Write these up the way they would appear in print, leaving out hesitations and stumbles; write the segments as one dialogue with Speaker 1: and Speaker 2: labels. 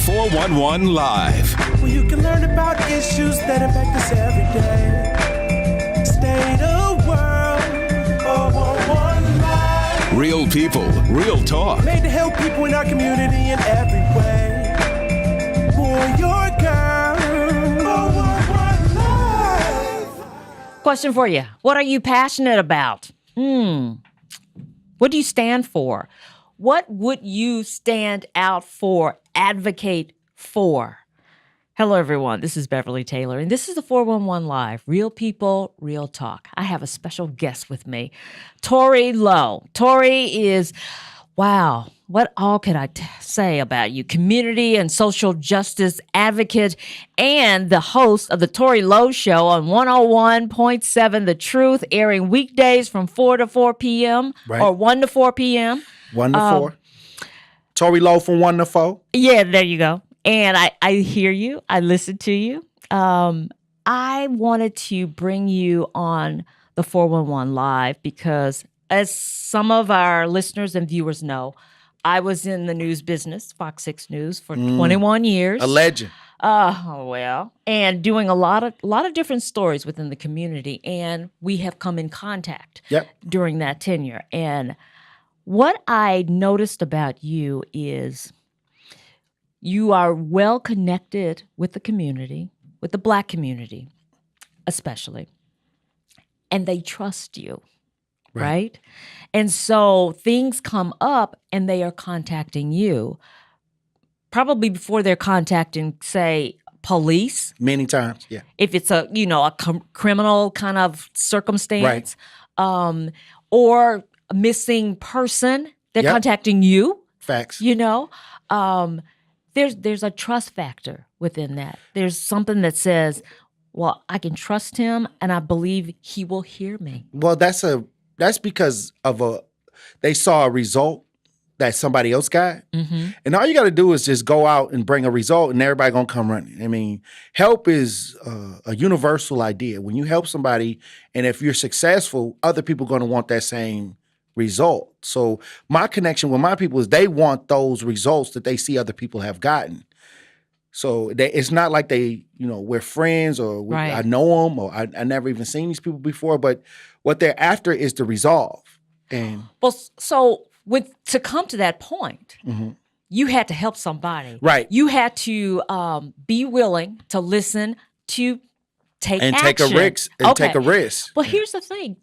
Speaker 1: 411 Live.
Speaker 2: Where you can learn about issues that affect us every day. State of world, 411 Live.
Speaker 1: Real people, real talk.
Speaker 2: Made to help people in our community in every way. For your girl, 411 Live.
Speaker 3: Question for you. What are you passionate about? What do you stand for? What would you stand out for, advocate for? Hello, everyone. This is Beverly Taylor, and this is the 411 Live. Real people, real talk. I have a special guest with me, Tory Lowe. Tory is, wow, what all could I say about you? Community and social justice advocate and the host of the Tory Lowe Show on 101.7 The Truth, airing weekdays from 4 to 4 p.m.
Speaker 4: Right.
Speaker 3: or 1 to 4 p.m.
Speaker 4: 1 to 4. Tory Lowe from 1 to 4.
Speaker 3: Yeah, there you go. And I hear you. I listen to you. I wanted to bring you on the 411 Live because, as some of our listeners and viewers know, I was in the news business, Fox 6 News, for 21 years.
Speaker 4: A legend.
Speaker 3: And doing a lot of different stories within the community. And we have come in contact during that tenure. And what I noticed about you is you are well connected with the community, with the Black community especially, and they trust you, right? And so things come up and they are contacting you, probably before they're contacting, say, police.
Speaker 4: Many times, yeah.
Speaker 3: If it's a criminal kind of circumstance, or a missing person, they're contacting you.
Speaker 4: Facts.
Speaker 3: There's a trust factor within that. There's something that says, well, I can trust him and I believe he will hear me.
Speaker 4: Well, that's because of they saw a result that somebody else got. Mm-hmm. And all you got to do is just go out and bring a result and everybody going to come running. I mean, help is a universal idea. When you help somebody and if you're successful, other people are going to want that same result. So my connection with my people is they want those results that they see other people have gotten. So it's not like we're friends or I know them or I never even seen these people before, but what they're after is the resolve. And
Speaker 3: so to come to that point, you had to help somebody.
Speaker 4: Right.
Speaker 3: You had to be willing to listen, to take action.
Speaker 4: Take a risk.
Speaker 3: Well, here's the thing.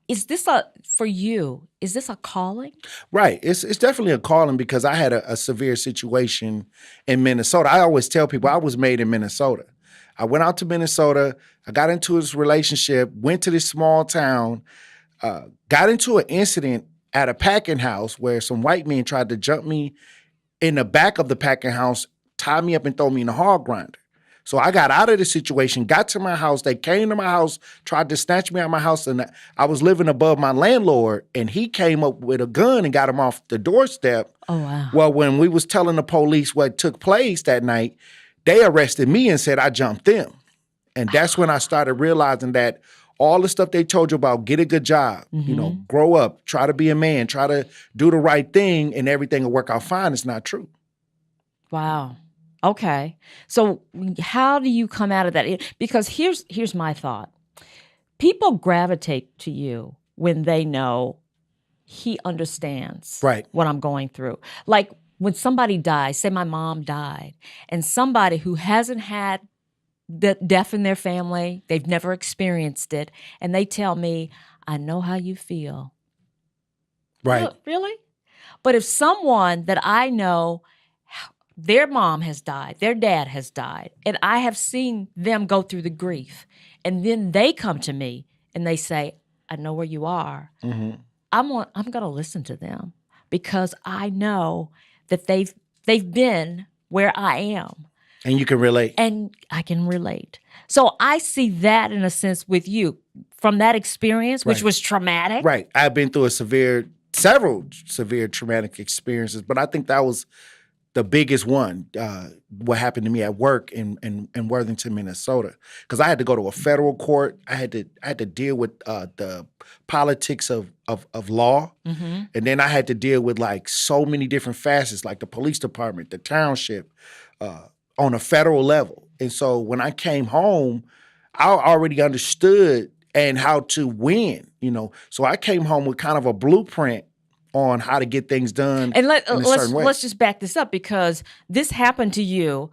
Speaker 3: Is this for you, is this a calling?
Speaker 4: Right. It's definitely a calling because I had a severe situation in Minnesota. I always tell people I was made in Minnesota. I went out to Minnesota. I got into this relationship, went to this small town, got into an incident at a packing house where some white men tried to jump me in the back of the packing house, tie me up and throw me in the hog grinder. So I got out of the situation, got to my house. They came to my house, tried to snatch me out of my house, and I was living above my landlord, and he came up with a gun and got him off the doorstep.
Speaker 3: Oh, wow.
Speaker 4: Well, when we was telling the police what took place that night, they arrested me and said I jumped them. And that's when I started realizing that all the stuff they told you about, get a good job, grow up, try to be a man, try to do the right thing, and everything will work out fine, it's not true.
Speaker 3: Wow. Okay. So how do you come out of that? Because here's my thought. People gravitate to you when they know he understands what I'm going through. Like when somebody dies, say my mom died, and somebody who hasn't had the death in their family, they've never experienced it, and they tell me, I know how you feel.
Speaker 4: Right.
Speaker 3: Really? But if someone that I know, their mom has died, their dad has died, and I have seen them go through the grief. And then they come to me and they say, I know where you are. Mm-hmm. I'm going to listen to them because I know that they've been where I am.
Speaker 4: And you can relate.
Speaker 3: And I can relate. So I see that in a sense with you from that experience, which was traumatic.
Speaker 4: Right. I've been through several severe traumatic experiences, but I think that was the biggest one, what happened to me at work in Worthington, Minnesota, because I had to go to a federal court. I had to deal with the politics of law, and then I had to deal with like so many different facets, like the police department, the township, on a federal level. And so when I came home, I already understood and how to win, So I came home with kind of a blueprint on how to get things done
Speaker 3: And
Speaker 4: in a certain way.
Speaker 3: let's just back this up because this happened to you.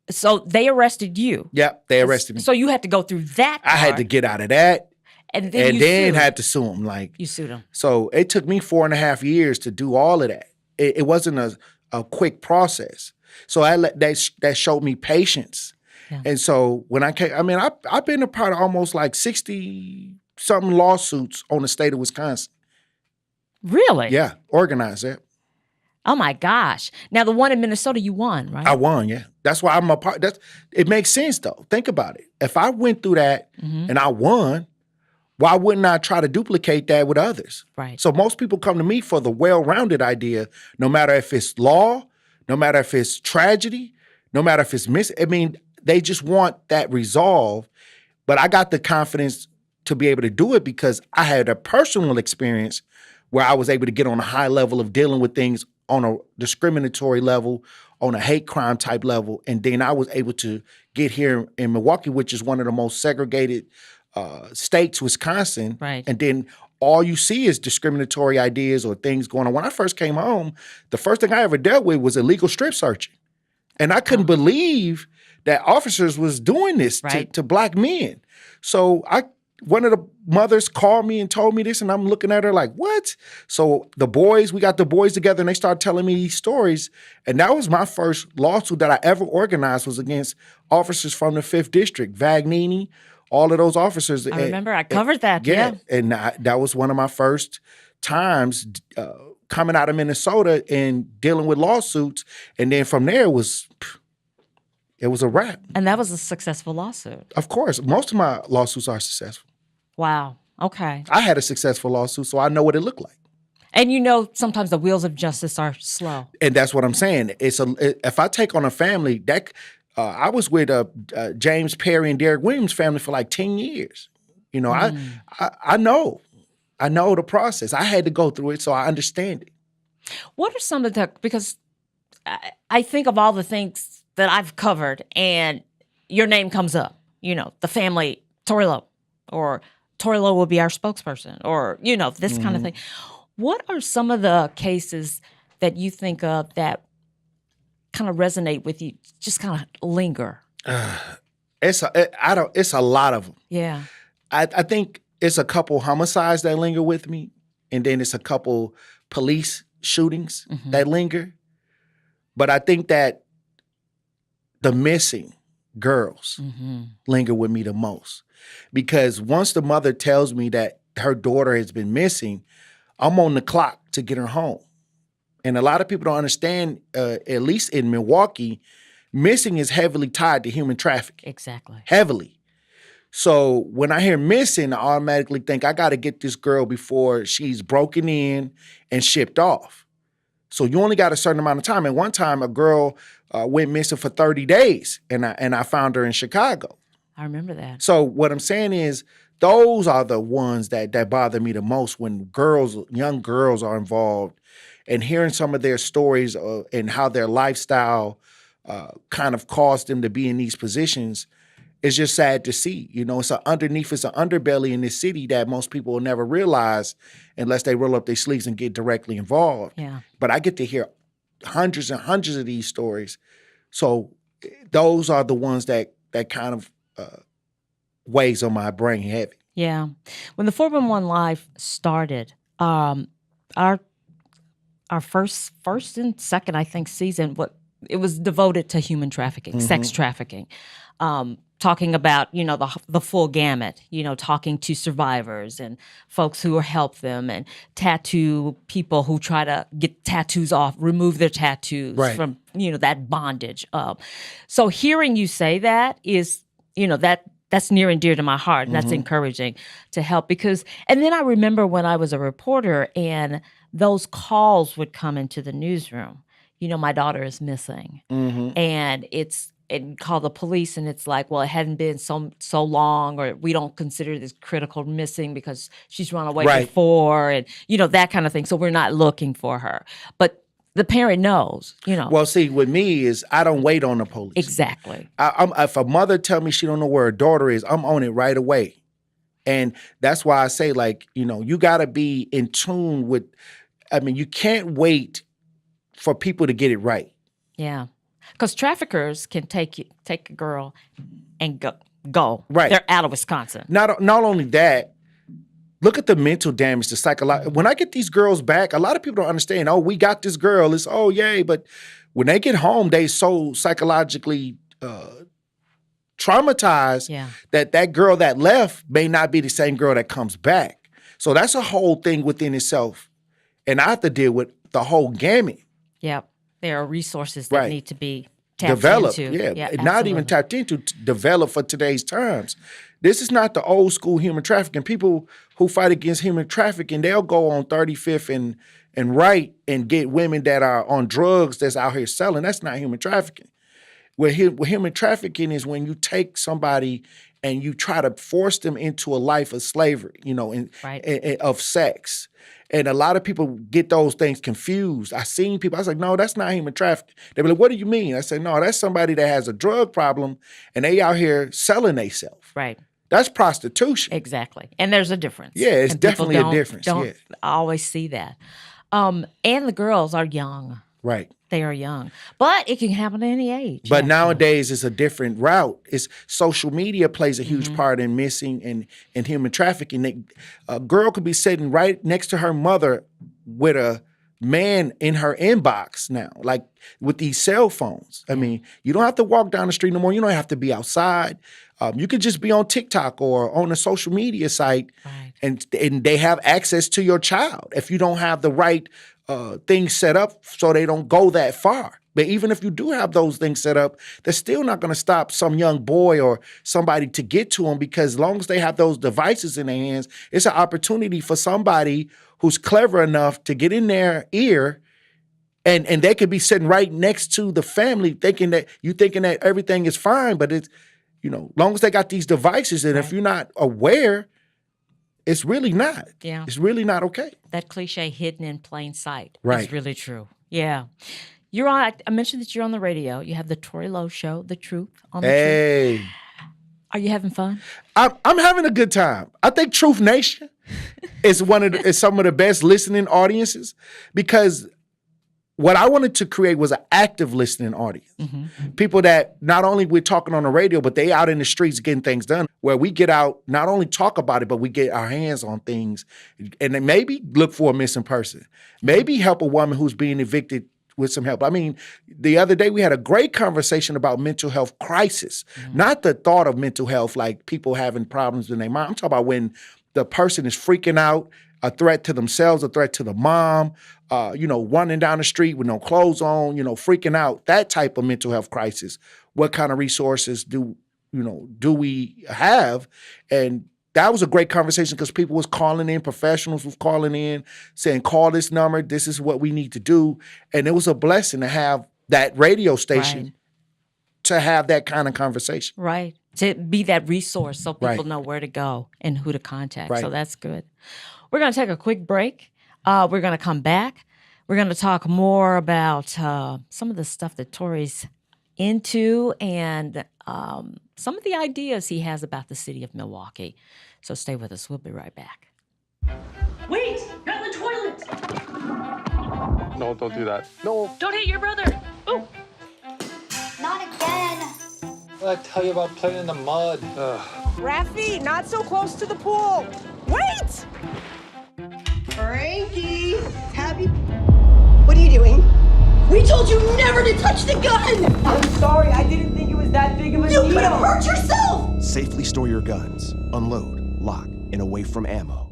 Speaker 3: So they arrested you.
Speaker 4: Yep, they arrested me.
Speaker 3: So you had to go through that
Speaker 4: I had
Speaker 3: part,
Speaker 4: to get out of that
Speaker 3: and then
Speaker 4: and
Speaker 3: you
Speaker 4: then
Speaker 3: sued.
Speaker 4: had to sue them.
Speaker 3: You sued them.
Speaker 4: So it took me 4.5 years to do all of that. It wasn't a quick process. So that showed me patience.
Speaker 3: Yeah.
Speaker 4: And so when I came, I've been a part of almost like 60-something lawsuits on the state of Wisconsin.
Speaker 3: Really?
Speaker 4: Yeah, organized that.
Speaker 3: Oh my gosh. Now the one in Minnesota you won, right?
Speaker 4: I won, yeah. That's why I'm a part. It makes sense though. Think about it. If I went through that and I won, why wouldn't I try to duplicate that with others?
Speaker 3: Right.
Speaker 4: So most people come to me for the well-rounded idea, no matter if it's law, no matter if it's tragedy, no matter if it's they just want that resolve. But I got the confidence to be able to do it because I had a personal experience where I was able to get on a high level of dealing with things on a discriminatory level, on a hate crime type level. And then I was able to get here in Milwaukee, which is one of the most segregated states, Wisconsin.
Speaker 3: Right.
Speaker 4: And then all you see is discriminatory ideas or things going on. When I first came home, the first thing I ever dealt with was illegal strip searching. And I couldn't believe that officers was doing this to black men. So one of the mothers called me and told me this, and I'm looking at her like, what? So we got the boys together, and they started telling me these stories. And that was my first lawsuit that I ever organized, was against officers from the 5th District, Vagnini, all of those officers.
Speaker 3: I remember I covered that. Yeah.
Speaker 4: And that was one of my first times coming out of Minnesota and dealing with lawsuits. And then from there, it was a wrap.
Speaker 3: And that was a successful lawsuit.
Speaker 4: Of course. Most of my lawsuits are successful.
Speaker 3: Wow. Okay.
Speaker 4: I had a successful lawsuit, so I know what it looked like.
Speaker 3: And sometimes the wheels of justice are slow.
Speaker 4: And that's what I'm saying. If I take on a family, I was with James Perry and Derek Williams' family for like 10 years. I know the process. I had to go through it, so I understand it.
Speaker 3: What are some of because I think of all the things that I've covered and your name comes up, the family, Tory Lowe, or Tory Lowe will be our spokesperson, or, this kind of thing. What are some of the cases that you think of that kind of resonate with you, just kind of linger?
Speaker 4: It's a lot of them.
Speaker 3: Yeah.
Speaker 4: I think it's a couple homicides that linger with me, and then it's a couple police shootings that linger. But I think that the missing girls linger with me the most. Because once the mother tells me that her daughter has been missing, I'm on the clock to get her home. And a lot of people don't understand, at least in Milwaukee, missing is heavily tied to human trafficking.
Speaker 3: Exactly.
Speaker 4: Heavily. So when I hear missing, I automatically think I got to get this girl before she's broken in and shipped off. So you only got a certain amount of time. And one time a girl went missing for 30 days and I found her in Chicago.
Speaker 3: I remember that.
Speaker 4: So what I'm saying is those are the ones that bother me the most when young girls are involved, and hearing some of their stories and how their lifestyle kind of caused them to be in these positions is just sad to see. It's an underbelly in this city that most people will never realize unless they roll up their sleeves and get directly involved.
Speaker 3: Yeah.
Speaker 4: But I get to hear hundreds and hundreds of these stories. So those are the ones that kind of weighs on my brain heavy.
Speaker 3: Yeah. When the 411 Live started, our first and second, I think, season, it was devoted to human trafficking, sex trafficking. Talking about, the full gamut, talking to survivors and folks who help them, and tattoo people who try to get tattoos off, remove their tattoos from, that bondage. So hearing you say that is, that's near and dear to my heart, and that's encouraging to help and then I remember when I was a reporter and those calls would come into the newsroom, my daughter is missing, and and call the police, and it's like, well, it hadn't been so long, or we don't consider this critical missing because she's run away before, and that kind of thing. So we're not looking for her. But The parent knows,
Speaker 4: Well, see, with me is I don't wait on the police.
Speaker 3: Exactly.
Speaker 4: If a mother tell me she don't know where her daughter is, I'm on it right away. And that's why I say, like, you got to be in tune with, you can't wait for people to get it right.
Speaker 3: Yeah. Because traffickers can take a girl and go.
Speaker 4: Right.
Speaker 3: They're out of Wisconsin.
Speaker 4: Not only that, look at the mental damage, the psychological. When I get these girls back, a lot of people don't understand, we got this girl. It's, yay. But when they get home, they so psychologically traumatized that girl that left may not be the same girl that comes back. So that's a whole thing within itself. And I have to deal with the whole gamut.
Speaker 3: Yep. There are resources that need to be tapped
Speaker 4: developed,
Speaker 3: into.
Speaker 4: yeah, not even tapped into, developed for today's times. This is not the old school human trafficking. People who fight against human trafficking, they'll go on 35th and Wright and get women that are on drugs that's out here selling. That's not human trafficking. What human trafficking is when you take somebody and you try to force them into a life of slavery, of sex. And a lot of people get those things confused. I seen people, I was like, no, that's not human trafficking. They be like, what do you mean? I said, no, that's somebody that has a drug problem and they out here selling themselves.
Speaker 3: Right.
Speaker 4: That's prostitution.
Speaker 3: Exactly. And there's a difference.
Speaker 4: Yeah, it's definitely a difference.
Speaker 3: Don't always see that. And the girls are young.
Speaker 4: Right.
Speaker 3: They are young. But it can happen at any age.
Speaker 4: But nowadays it's a different route. It's social media plays a huge part in missing and human trafficking. A girl could be sitting right next to her mother with a man in her inbox now, like with these cell phones. You don't have to walk down the street no more. You don't have to be outside. You could just be on TikTok or on a social media site, and they have access to your child if you don't have the right things set up so they don't go that far. But even if you do have those things set up, they're still not going to stop some young boy or somebody to get to them, because as long as they have those devices in their hands, it's an opportunity for somebody who's clever enough to get in their ear, and they could be sitting right next to the family thinking that everything is fine, but it's, long as they got these devices, and if you're not aware, it's really not.
Speaker 3: Yeah.
Speaker 4: It's really not okay.
Speaker 3: That cliche, hidden in plain sight,
Speaker 4: is
Speaker 3: really true. Yeah. You're on. I mentioned that you're on the radio. You have the Tory Lowe Show, The Truth on the Truth. Are you having fun?
Speaker 4: I'm having a good time. I think Truth Nation is some of the best listening audiences, because what I wanted to create was an active listening audience. People that not only we're talking on the radio, but they out in the streets getting things done, where we get out, not only talk about it, but we get our hands on things, and then maybe look for a missing person, maybe help a woman who's being evicted with some help. The other day we had a great conversation about mental health crisis, not the thought of mental health like people having problems in their mind. I'm talking about when the person is freaking out, a threat to themselves, a threat to the mom, running down the street with no clothes on, freaking out, that type of mental health crisis. What kind of resources do we have? And that was a great conversation, because people was calling in, professionals was calling in, saying, call this number, this is what we need to do. And it was a blessing to have that radio station to have that kind of conversation.
Speaker 3: Right. To be that resource so people know where to go and who to contact.
Speaker 4: Right.
Speaker 3: So that's good. We're going to take a quick break. We're going to come back. We're going to talk more about some of the stuff that Tory's into and some of the ideas he has about the city of Milwaukee. So stay with us. We'll be right back.
Speaker 5: Wait! Not in the toilet!
Speaker 6: No, don't do that. No.
Speaker 5: Don't hit your brother! Oh!
Speaker 7: Not again!
Speaker 6: I tell you about playing in the mud.
Speaker 8: Raffy, not so close to the pool. Wait!
Speaker 9: Frankie, what are you doing? We told you never to touch the gun!
Speaker 8: I'm sorry, I didn't think it was that big of a deal.
Speaker 9: You could have hurt yourself!
Speaker 10: Safely store your guns. Unload, lock, and away from ammo.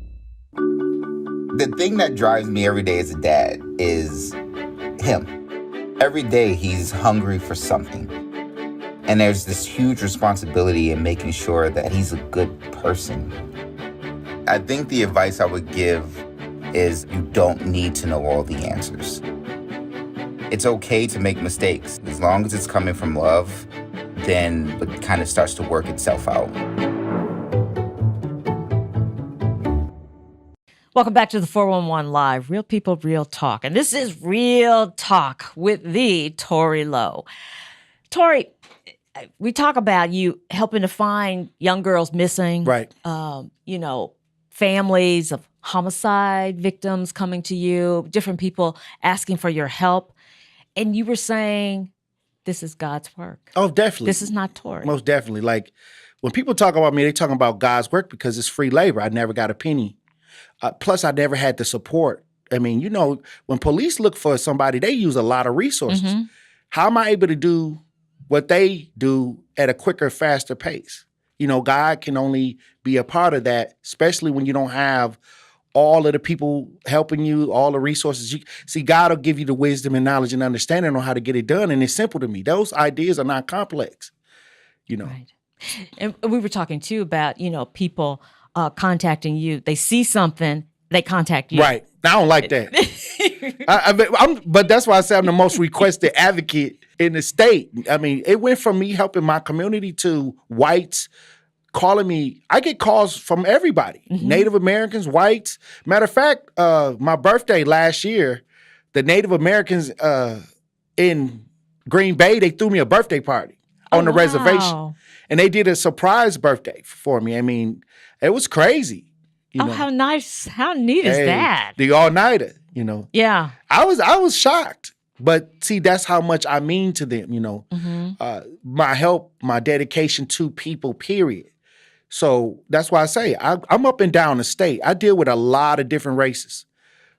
Speaker 11: The thing that drives me every day as a dad is him. Every day he's hungry for something. And there's this huge responsibility in making sure that he's a good person. I think the advice I would give is you don't need to know all the answers. It's okay to make mistakes. As long as it's coming from love, then it kind of starts to work itself out.
Speaker 3: Welcome back to the 411 Live, Real People, Real Talk. And this is Real Talk with the Tory Lowe. Tory, we talk about you helping to find young girls missing.
Speaker 4: Right.
Speaker 3: Families of homicide victims coming to you, different people asking for your help. And you were saying, this is God's work.
Speaker 4: Oh, definitely.
Speaker 3: This is not Tory.
Speaker 4: Most definitely. Like, when people talk about me, they talking about God's work because it's free labor. I never got a penny. Plus, I never had the support. I mean, when police look for somebody, they use a lot of resources.
Speaker 3: Mm-hmm.
Speaker 4: How am I able to do what they do at a quicker, faster pace? God can only be a part of that, especially when you don't have all of the people helping you, all the resources. God will give you the wisdom and knowledge and understanding on how to get it done. And it's simple to me. Those ideas are not complex, Right.
Speaker 3: And we were talking, too, about, people contacting you. They see something, they contact you.
Speaker 4: Right. I don't like that. But that's why I say I'm the most requested advocate in the state. I mean, it went from me helping my community to whites calling me. I get calls from everybody, Native Americans, whites. Matter of fact, my birthday last year, the Native Americans in Green Bay, they threw me a birthday party on the reservation. And they did a surprise birthday for me. I mean, it was crazy.
Speaker 3: How nice. How neat is that?
Speaker 4: The all-nighter,
Speaker 3: Yeah.
Speaker 4: I was shocked. But see, that's how much I mean to them, my help, my dedication to people, period. So that's why I say I'm up and down the state. I deal with a lot of different races.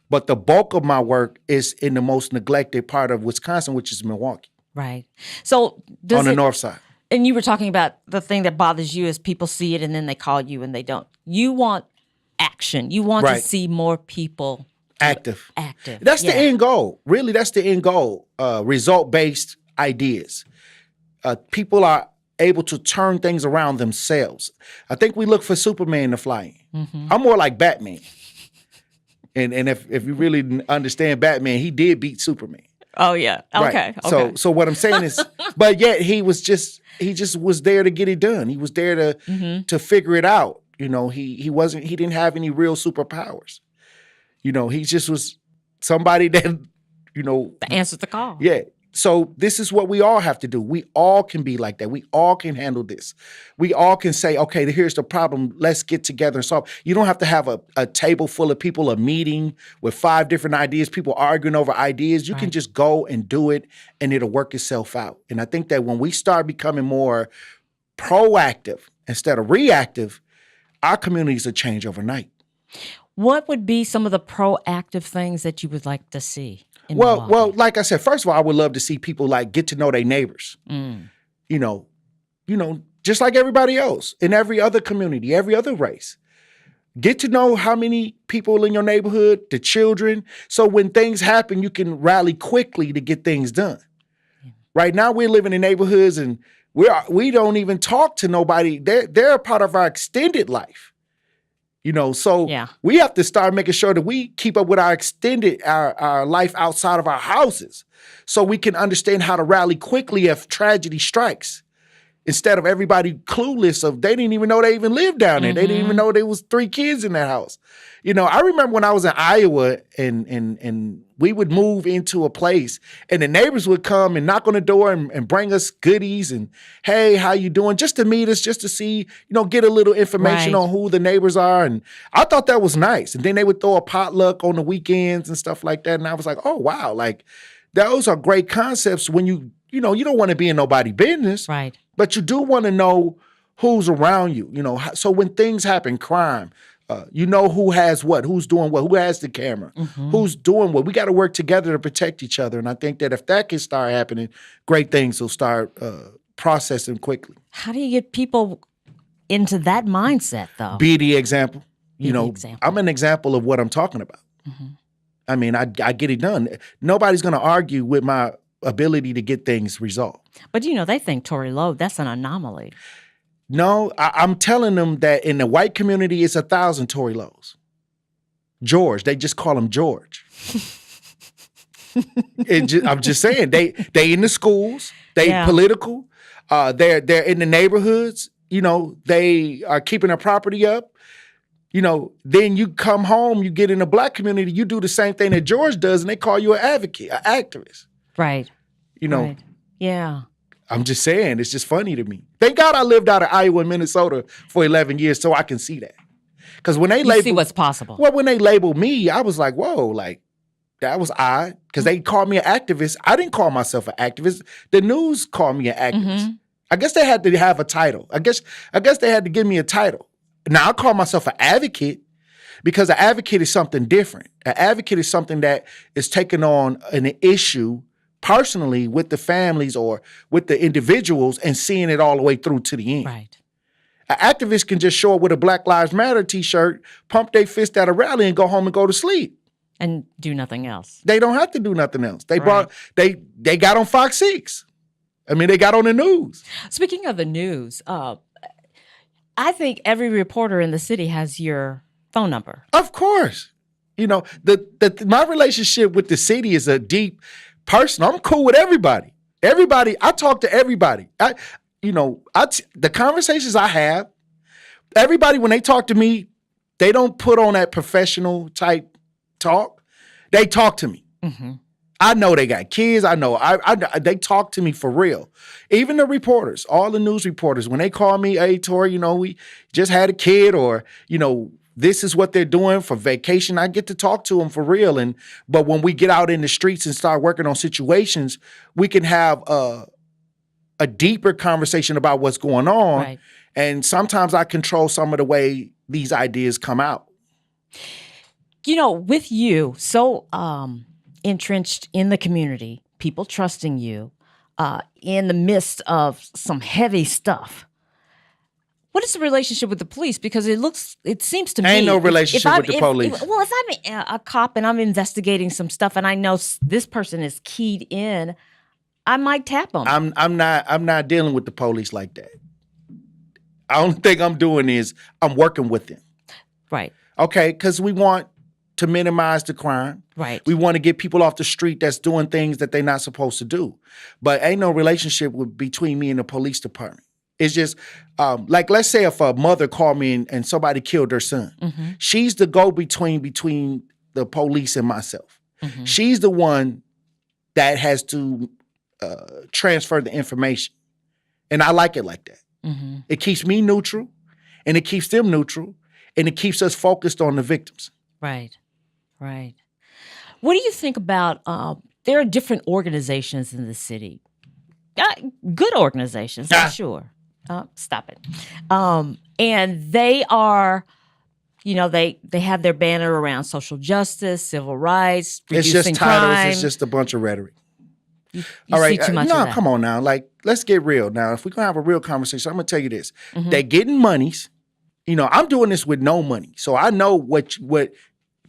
Speaker 4: But the bulk of my work is in the most neglected part of Wisconsin, which is Milwaukee.
Speaker 3: Right. So
Speaker 4: on the north side.
Speaker 3: And you were talking about the thing that bothers you is people see it and then they call you and they don't. You want action. You want to see more people
Speaker 4: active.
Speaker 3: That's
Speaker 4: the end goal. Really, that's the end goal. Result-based ideas. People are able to turn things around themselves. I think we look for Superman to fly in. I'm more like Batman. And if you really understand Batman, he did beat Superman.
Speaker 3: Oh yeah. Okay.
Speaker 4: Right. So what I'm saying is, but yet he just was there to get it done. He was there to figure it out. He didn't have any real superpowers. He just was somebody that,
Speaker 3: answered the call.
Speaker 4: Yeah. So this is what we all have to do. We all can be like that. We all can handle this. We all can say, okay, here's the problem. Let's get together and solve. You don't have to have a table full of people, a meeting with 5 different ideas, people arguing over ideas. You can just go and do it and it'll work itself out. And I think that when we start becoming more proactive instead of reactive, our communities will change overnight.
Speaker 3: What would be some of the proactive things that you would like to see?
Speaker 4: Well, like I said, first of all, I would love to see people get to know their neighbors. Just like everybody else in every other community, every other race. Get to know how many people in your neighborhood, the children. So when things happen, you can rally quickly to get things done. Right now, we're living in neighborhoods and we don't even talk to nobody. They're a part of our extended life. So we have to start making sure that we keep up with our life outside of our houses so we can understand how to rally quickly if tragedy strikes. Instead of everybody clueless they didn't even know they even lived down there. They didn't even know there was 3 kids in that house. I remember when I was in Iowa and we would move into a place and the neighbors would come and knock on the door and bring us goodies and, hey, how you doing? Just to meet us, just to see, get a little information on who the neighbors are. And I thought that was nice. And then they would throw a potluck on the weekends and stuff like that. And I was like, oh, wow. Like those are great concepts when you don't want to be in nobody's business.
Speaker 3: Right.
Speaker 4: But you do want to know who's around you, So when things happen, crime, who has what, who's doing what, who has the camera, who's doing what. We got to work together to protect each other. And I think that if that can start happening, great things will start processing quickly.
Speaker 3: How do you get people into that mindset, though?
Speaker 4: Be the example. I'm an example of what I'm talking about. I mean, I get it done. Nobody's going to argue with my ability to get things resolved.
Speaker 3: But, they think Tory Lowe, that's an anomaly.
Speaker 4: No, I'm telling them that in the white community, it's 1,000 Tory Lowes. George, they just call him George. I'm just saying, they in the schools, they political, they're in the neighborhoods, they are keeping their property up. You know, then you come home, you get in the black community, you do the same thing that George does, and they call you an advocate, an activist.
Speaker 3: Right.
Speaker 4: You know,
Speaker 3: Right. Yeah.
Speaker 4: I'm just saying, it's just funny to me. Thank God I lived out of Iowa and Minnesota for 11 years so I can see that. Because when they
Speaker 3: See what's possible.
Speaker 4: Well, when they labeled me, I was like, whoa, like, that was odd. Because they called me an activist. I didn't call myself an activist. The news called me an activist. I guess they had to have a title. I guess they had to give me a title. Now I call myself an advocate because an advocate is something different. An advocate is something that is taking on an issue personally with the families or with the individuals and seeing it all the way through to the end.
Speaker 3: Right.
Speaker 4: An activist can just show up with a Black Lives Matter t-shirt, pump their fist at a rally and go home and go to sleep.
Speaker 3: And do nothing else.
Speaker 4: They don't have to do nothing else. They got on Fox 6. I mean, they got on the news.
Speaker 3: Speaking of the news, I think every reporter in the city has your phone number.
Speaker 4: Of course. You know, my relationship with the city is a deep personal. I'm cool with everybody. I talk to everybody. The conversations I have, everybody, when they talk to me, they don't put on that professional type talk. They talk to me. Mm-hmm. I know they got kids. I know they talk to me for real. Even the reporters, all the news reporters, when they call me, hey, Tory, we just had a kid, or, this is what they're doing for vacation, I get to talk to them for real. But when we get out in the streets and start working on situations, we can have a deeper conversation about what's going on.
Speaker 3: Right.
Speaker 4: And sometimes I control some of the way these ideas come out.
Speaker 3: With you, so entrenched in the community, people trusting you in the midst of some heavy stuff. What is the relationship with the police? Because it seems to me...
Speaker 4: Ain't no relationship with the police.
Speaker 3: If I'm a cop and I'm investigating some stuff and I know this person is keyed in, I might tap them.
Speaker 4: I'm not dealing with the police like that. The only thing I'm doing is I'm working with them.
Speaker 3: Right.
Speaker 4: Okay, because we want to minimize the crime.
Speaker 3: Right.
Speaker 4: We want to get people off the street that's doing things that they're not supposed to do. But ain't no relationship between me and the police department. It's just, like, let's say if a mother called me and somebody killed their son. Mm-hmm. She's the go-between between the police and myself. Mm-hmm. She's the one that has to transfer the information. And I like it like that. Mm-hmm. It keeps me neutral, and it keeps them neutral, and it keeps us focused on the victims.
Speaker 3: Right. Right. What do you think about, there are different organizations in the city. Good organizations, I'm sure. Stop it. And they are, they have their banner around social justice, civil rights, reducing
Speaker 4: It's just titles.
Speaker 3: crime.
Speaker 4: It's just a bunch of rhetoric.
Speaker 3: You
Speaker 4: All right.
Speaker 3: see too much of that.
Speaker 4: Come on now. Like, let's get real. Now, if we're going to have a real conversation, I'm going to tell you this. Mm-hmm. They're getting monies. I'm doing this with no money. So I know what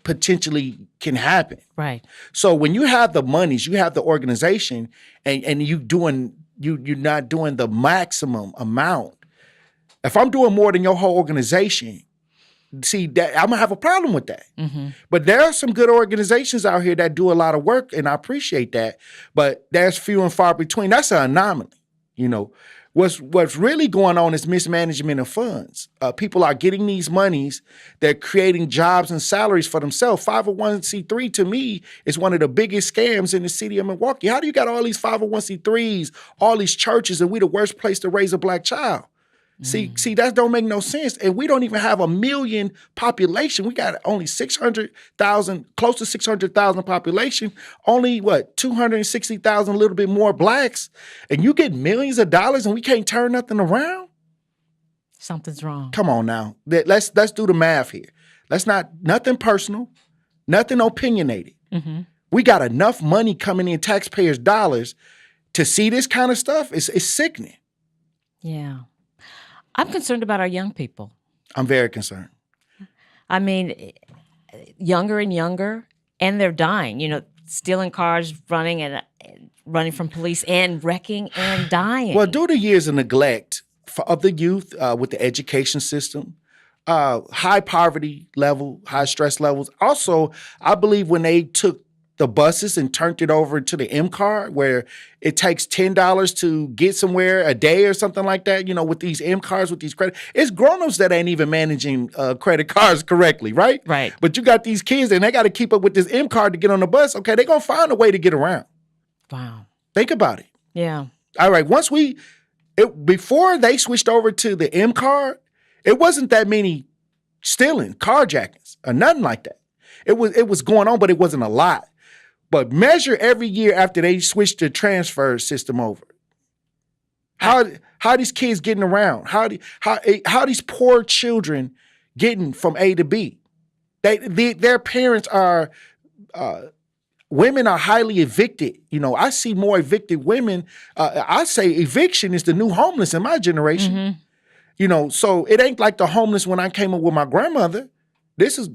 Speaker 4: potentially can happen.
Speaker 3: Right.
Speaker 4: So when you have the monies, you have the organization, and you're not doing the maximum amount. If I'm doing more than your whole organization, see, that I'm gonna have a problem with that. Mm-hmm. But there are some good organizations out here that do a lot of work, and I appreciate that. But there's few and far between. That's an anomaly. What's really going on is mismanagement of funds. People are getting these monies. They're creating jobs and salaries for themselves. 501c3 to me is one of the biggest scams in the city of Milwaukee. How do you got all these 501c3s, all these churches, and we the worst place to raise a black child? See, that don't make no sense. And we don't even have 1 million population. We got only 600,000, close to 600,000 population. Only, 260,000, a little bit more blacks. And you get millions of dollars and we can't turn nothing around?
Speaker 3: Something's wrong.
Speaker 4: Come on now. Let's do the math here. Nothing personal, nothing opinionated. Mm-hmm. We got enough money coming in taxpayers' dollars to see this kind of stuff. It's sickening.
Speaker 3: Yeah. I'm concerned about our young people.
Speaker 4: I'm very concerned.
Speaker 3: I mean, younger and younger, and they're dying. Stealing cars, running from police, and wrecking and dying.
Speaker 4: Well, due to years of neglect of the youth with the education system, high poverty level, high stress levels. Also, I believe when they took the buses and turned it over to the M card, where it takes $10 to get somewhere a day or something like that, with these M cards, with these credit. It's grown-ups that ain't even managing credit cards correctly, right?
Speaker 3: Right.
Speaker 4: But you got these kids and they got to keep up with this M card to get on the bus. Okay, they're going to find a way to get around.
Speaker 3: Wow.
Speaker 4: Think about it.
Speaker 3: Yeah.
Speaker 4: All right, before they switched over to the M card, it wasn't that many stealing, carjackings, or nothing like that. It was going on, but it wasn't a lot. But measure every year after they switched the transfer system over. How these kids getting around? How these poor children getting from A to B? Their parents are women are highly evicted. I see more evicted women. I say eviction is the new homeless in my generation. Mm-hmm. So it ain't like the homeless when I came up with my grandmother. This is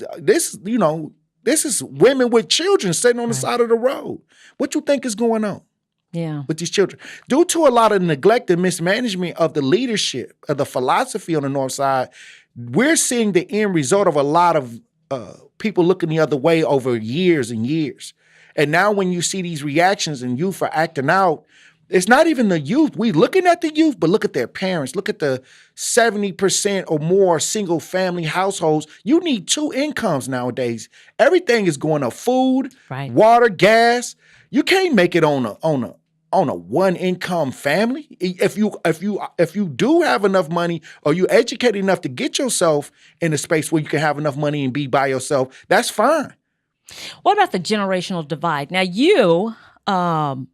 Speaker 4: women with children sitting on the side of the road. What you think is going on? Yeah, with these children? Due to a lot of neglect and mismanagement of the leadership, of the philosophy on the North Side, we're seeing the end result of a lot of people looking the other way over years and years. And now when you see these reactions and youth are acting out, it's not even the youth. We looking at the youth, but look at their parents. Look at the 70% or more single family households. You need 2 incomes nowadays. Everything is going up: food, water, gas. You can't make it on a 1 income family. If you do have enough money, or you educated enough to get yourself in a space where you can have enough money and be by yourself, that's fine.
Speaker 3: What about the generational divide? Now you, and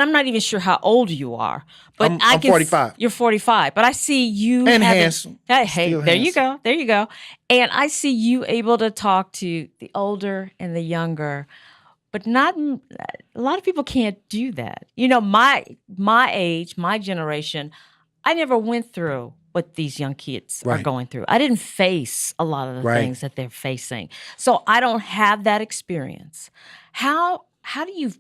Speaker 3: I'm not even sure how old you are, but
Speaker 4: I'm 45.
Speaker 3: You're 45, but I see you
Speaker 4: and handsome.
Speaker 3: Hey, there you go. And I see you able to talk to the older and the younger, but not a lot of people can't do that. My age, my generation, I never went through what these young kids are going through. I didn't face a lot of the things that they're facing, so I don't have that experience. How do you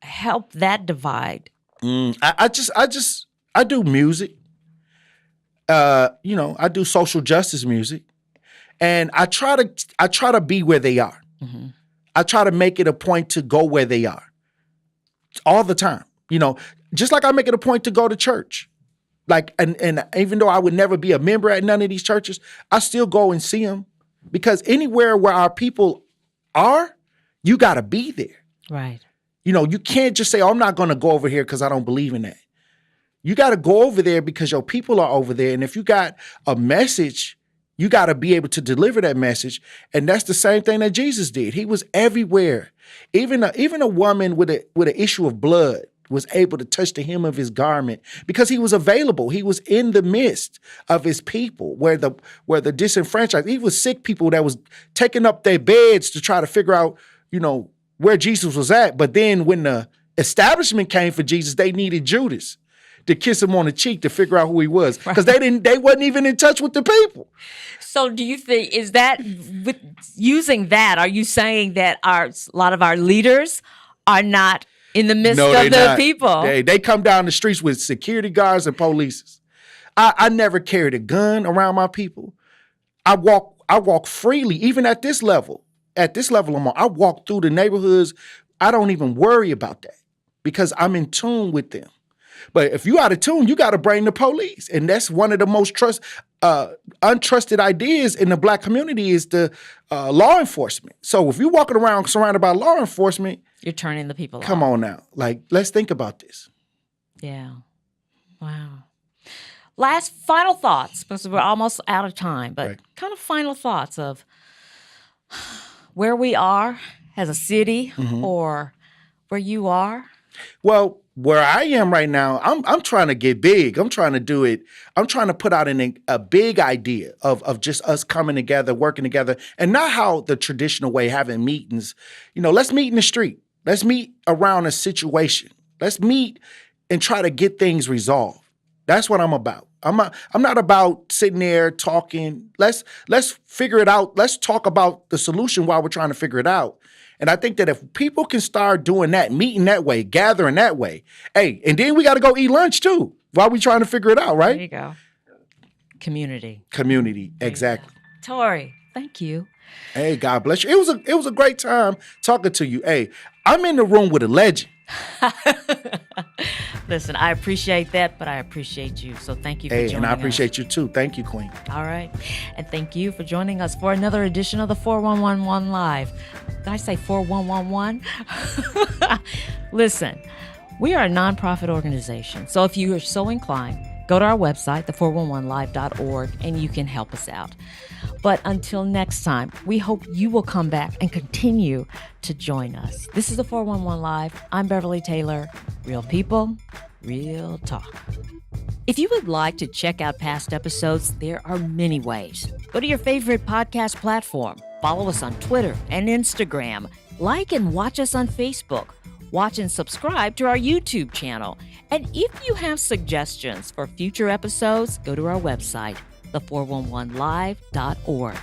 Speaker 3: help that divide?
Speaker 4: I do music. I do social justice music, and I try to be where they are. Mm-hmm. I try to make it a point to go where they are all the time. Just like I make it a point to go to church. And even though I would never be a member at none of these churches, I still go and see them, because anywhere where our people are, you got to be there.
Speaker 3: Right.
Speaker 4: You can't just say, I'm not going to go over here because I don't believe in that. You got to go over there because your people are over there. And if you got a message, you got to be able to deliver that message. And that's the same thing that Jesus did. He was everywhere. Even a woman with an issue of blood was able to touch the hem of his garment because he was available. He was in the midst of his people where the disenfranchised, he was sick people that was taking up their beds to try to figure out, where Jesus was at. But then when the establishment came for Jesus, they needed Judas to kiss him on the cheek to figure out who he was, because they wasn't even in touch with the people.
Speaker 3: So do you think, is that, with using that, are you saying that a lot of our leaders are not in the midst of the people?
Speaker 4: They come down the streets with security guards and police. I never carried a gun around my people. I walk freely, even at this level. At this level I'm on, I walk through the neighborhoods. I don't even worry about that because I'm in tune with them. But if you out of tune, you got to bring the police. And that's one of the most untrusted ideas in the Black community is the law enforcement. So if you're walking around surrounded by law enforcement,
Speaker 3: you're turning the people off.
Speaker 4: Come on now. Let's think about this.
Speaker 3: Yeah. Wow. Final thoughts, because we're almost out of time, but kind of final thoughts of where we are as a city, or where you are.
Speaker 4: Well, where I am right now, I'm trying to get big. I'm trying to do it. I'm trying to put out a big idea of just us coming together, working together, and not how the traditional way, having meetings. Let's meet in the street. Let's meet around a situation. Let's meet and try to get things resolved. That's what I'm about. I'm not about sitting there talking. Let's figure it out. Let's talk about the solution while we're trying to figure it out. And I think that if people can start doing that, meeting that way, gathering that way, hey, and then we got to go eat lunch too while we trying to figure it out, right?
Speaker 3: There you go. Community,
Speaker 4: exactly.
Speaker 3: Tory, thank you.
Speaker 4: Hey, God bless you. It was a great time talking to you. Hey, I'm in the room with a legend.
Speaker 3: Listen, I appreciate that, but I appreciate you. So thank you for joining us.
Speaker 4: And I appreciate you too. Thank you, Queen.
Speaker 3: All right. And thank you for joining us for another edition of the 4111 Live. Did I say 4111? Listen, we are a nonprofit organization. So if you are so inclined, go to our website, the411live.org, and you can help us out. But until next time, we hope you will come back and continue to join us. This is the 411 Live. I'm Beverly Taylor. Real people, real talk. If you would like to check out past episodes, there are many ways. Go to your favorite podcast platform. Follow us on Twitter and Instagram. Like and watch us on Facebook. Watch and subscribe to our YouTube channel. And if you have suggestions for future episodes, go to our website, the411live.org.